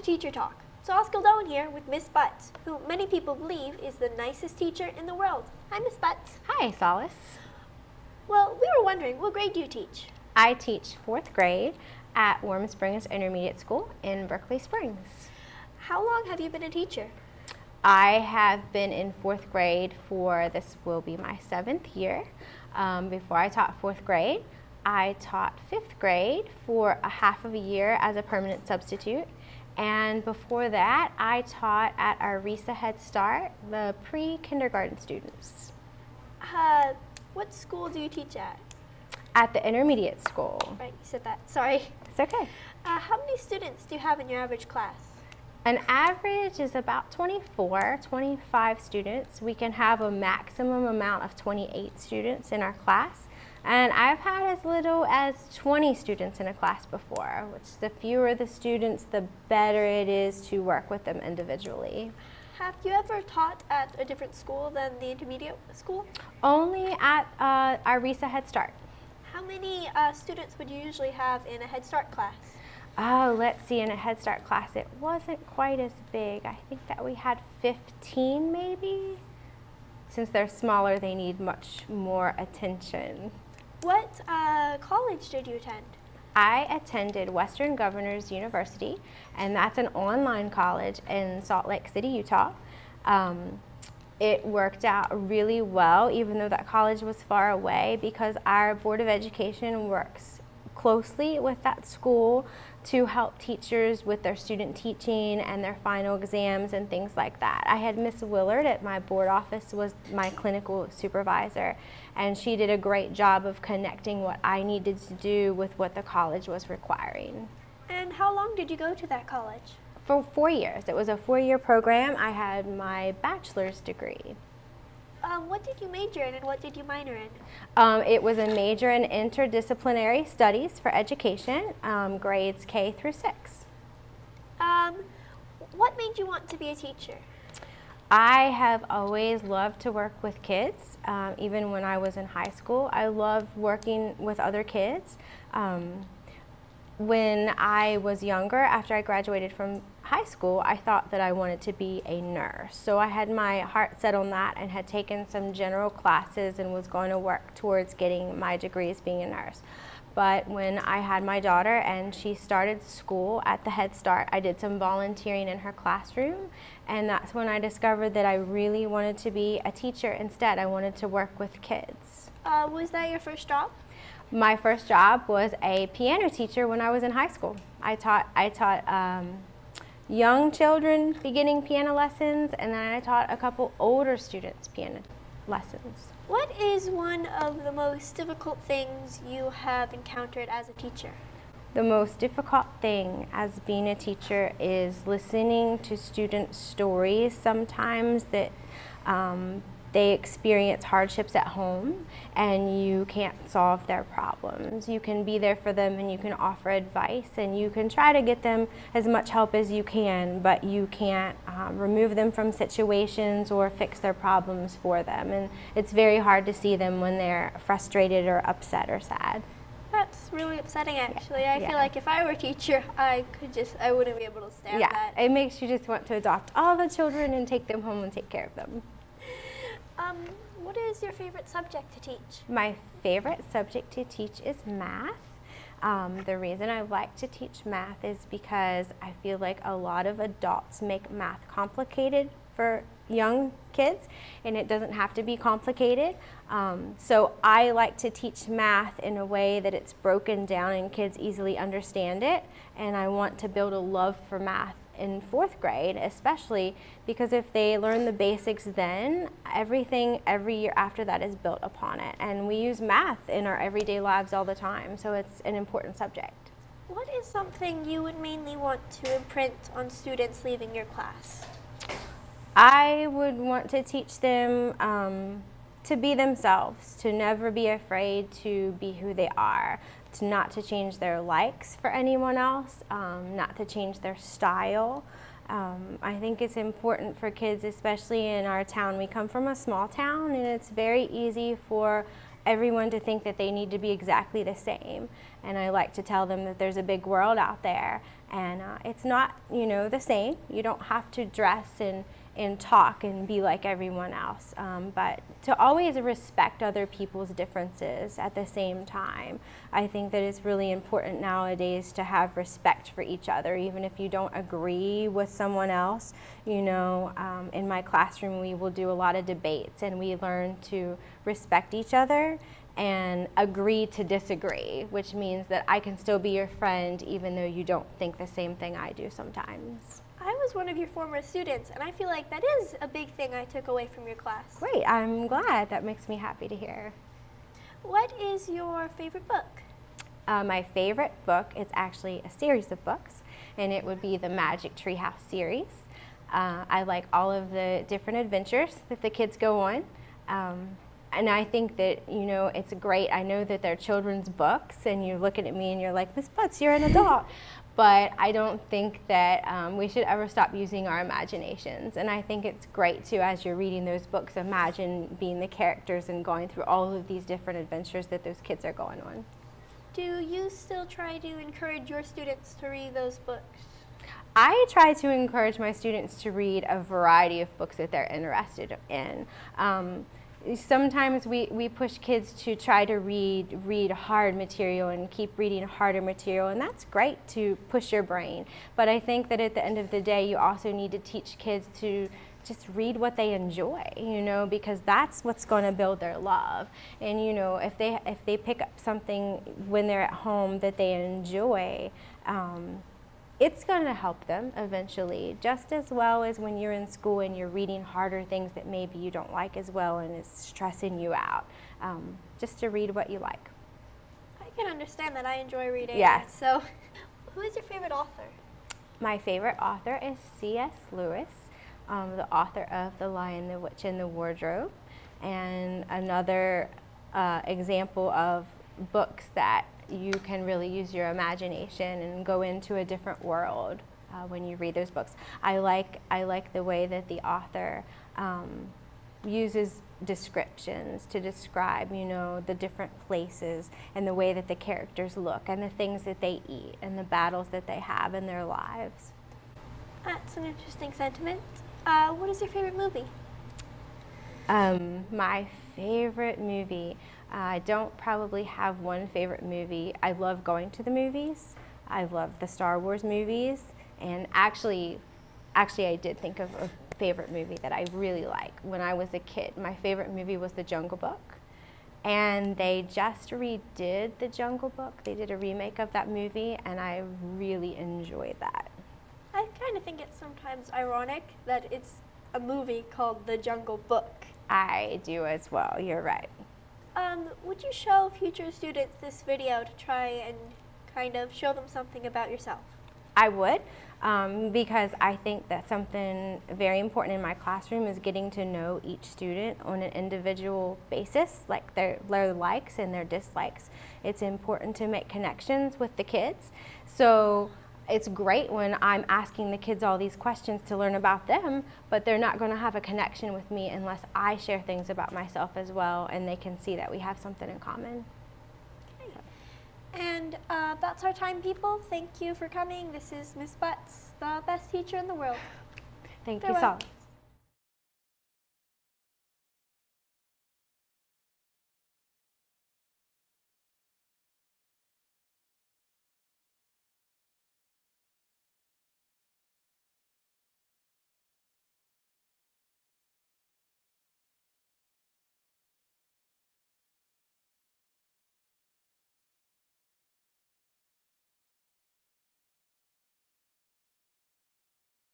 Teacher Talk. So Oscar Doan here with Miss Butts, who many people believe is the nicest teacher in the world. Hi, Miss Butts. Hi, Solace. Well, we were wondering, what grade do you teach? I teach 4th grade at Warm Springs Intermediate School in Berkeley Springs. How long have you been a teacher? I have been in 4th grade for, this will be my 7th year. Before I taught 4th grade, I taught 5th grade for a half of a year as a permanent substitute. And before that, I taught at our RISA Head Start, the pre-kindergarten students. What school do you teach at? At the intermediate school. Right, you said that. Sorry. It's okay. How many students do you have in your average class? An average is about 24, 25 students. We can have a maximum amount of 28 students in our class. And I've had as little as 20 students in a class before, which the fewer the students, the better it is to work with them individually. Have you ever taught at a different school than the intermediate school? Only at our RISA Head Start. How many students would you usually have in a Head Start class? Oh, let's see, in a Head Start class, it wasn't quite as big. I think that we had 15 maybe. Since they're smaller, they need much more attention. What college did you attend? I attended Western Governors University, and that's an online college in Salt Lake City, Utah. It worked out really well, even though that college was far away, because our Board of Education works closely with that school to help teachers with their student teaching and their final exams and things like that. I had Miss Willard at my board office, was my clinical supervisor, and she did a great job of connecting what I needed to do with what the college was requiring. And how long did you go to that college? For 4 years. It was a 4-year program. I had my bachelor's degree. What did you major in and what did you minor in? It was a major in interdisciplinary studies for education, grades K through 6. What made you want to be a teacher? I have always loved to work with kids. Even when I was in high school, I loved working with other kids. When I was younger, after I graduated from high school, I thought that I wanted to be a nurse. So I had my heart set on that and had taken some general classes and was going to work towards getting my degree as being a nurse. But when I had my daughter and she started school at the Head Start, I did some volunteering in her classroom, and that's when I discovered that I really wanted to be a teacher instead. I wanted to work with kids. Was that your first job? My first job was a piano teacher when I was in high school. I taught young children beginning piano lessons, and then I taught a couple older students piano lessons. What is one of the most difficult things you have encountered as a teacher? The most difficult thing as being a teacher is listening to students' stories sometimes that they experience hardships at home and you can't solve their problems. You can be there for them and you can offer advice and you can try to get them as much help as you can, but you can't remove them from situations or fix their problems for them. And it's very hard to see them when they're frustrated or upset or sad. That's really upsetting, actually. Yeah. I feel like if I were a teacher, I wouldn't be able to stand that. It makes you just want to adopt all the children and take them home and take care of them. What is your favorite subject to teach? My favorite subject to teach is math. The reason I like to teach math is because I feel like a lot of adults make math complicated for young kids, and it doesn't have to be complicated. So I like to teach math in a way that it's broken down and kids easily understand it, and I want to build a love for math in 4th grade, especially because if they learn the basics then, everything every year after that is built upon it. And we use math in our everyday lives all the time, so it's an important subject. What is something you would mainly want to imprint on students leaving your class? I would want to teach them to be themselves, to never be afraid to be who they are, to not to change their likes for anyone else, not to change their style. I think it's important for kids, especially in our town. We come from a small town, and it's very easy for everyone to think that they need to be exactly the same. And I like to tell them that there's a big world out there, and it's not, the same. You don't have to dress and talk and be like everyone else, but to always respect other people's differences at the same time. I think that it's really important nowadays to have respect for each other, even if you don't agree with someone else. In my classroom we will do a lot of debates, and we learn to respect each other and agree to disagree, which means that I can still be your friend even though you don't think the same thing I do sometimes. I was one of your former students, and I feel like that is a big thing I took away from your class. Great, I'm glad. That makes me happy to hear. What is your favorite book? My favorite book is actually a series of books, and it would be the Magic Treehouse series. I like all of the different adventures that the kids go on. And I think that, it's great. I know that they're children's books, and you're looking at me and you're like, Miss Butts, you're an adult. But I don't think that we should ever stop using our imaginations. And I think it's great to, as you're reading those books, imagine being the characters and going through all of these different adventures that those kids are going on. Do you still try to encourage your students to read those books? I try to encourage my students to read a variety of books that they're interested in. Sometimes we push kids to try to read hard material and keep reading harder material, and that's great to push your brain. But I think that at the end of the day, you also need to teach kids to just read what they enjoy, because that's what's going to build their love. And if they pick up something when they're at home that they enjoy, it's going to help them eventually, just as well as when you're in school and you're reading harder things that maybe you don't like as well and it's stressing you out. Just to read what you like. I can understand that. I enjoy reading. Yes. So, who is your favorite author? My favorite author is C.S. Lewis, the author of The Lion, the Witch, and the Wardrobe. And another example of books that you can really use your imagination and go into a different world when you read those books. I like the way that the author uses descriptions to describe, the different places and the way that the characters look and the things that they eat and the battles that they have in their lives. That's an interesting sentiment. What is your favorite movie? My favorite movie, I don't probably have one favorite movie. I love going to the movies. I love the Star Wars movies. And actually I did think of a favorite movie that I really like. When I was a kid, my favorite movie was The Jungle Book. And they just redid The Jungle Book. They did a remake of that movie, and I really enjoyed that. I kind of think it's sometimes ironic that it's a movie called The Jungle Book. I do as well, you're right. Would you show future students this video to try and kind of show them something about yourself? I would, because I think that something very important in my classroom is getting to know each student on an individual basis, like their likes and their dislikes. It's important to make connections with the kids. So it's great when I'm asking the kids all these questions to learn about them, but they're not going to have a connection with me unless I share things about myself as well, and they can see that we have something in common. Okay. And that's our time, people. Thank you for coming. This is Miss Butts, the best teacher in the world. Thank Farewell. you so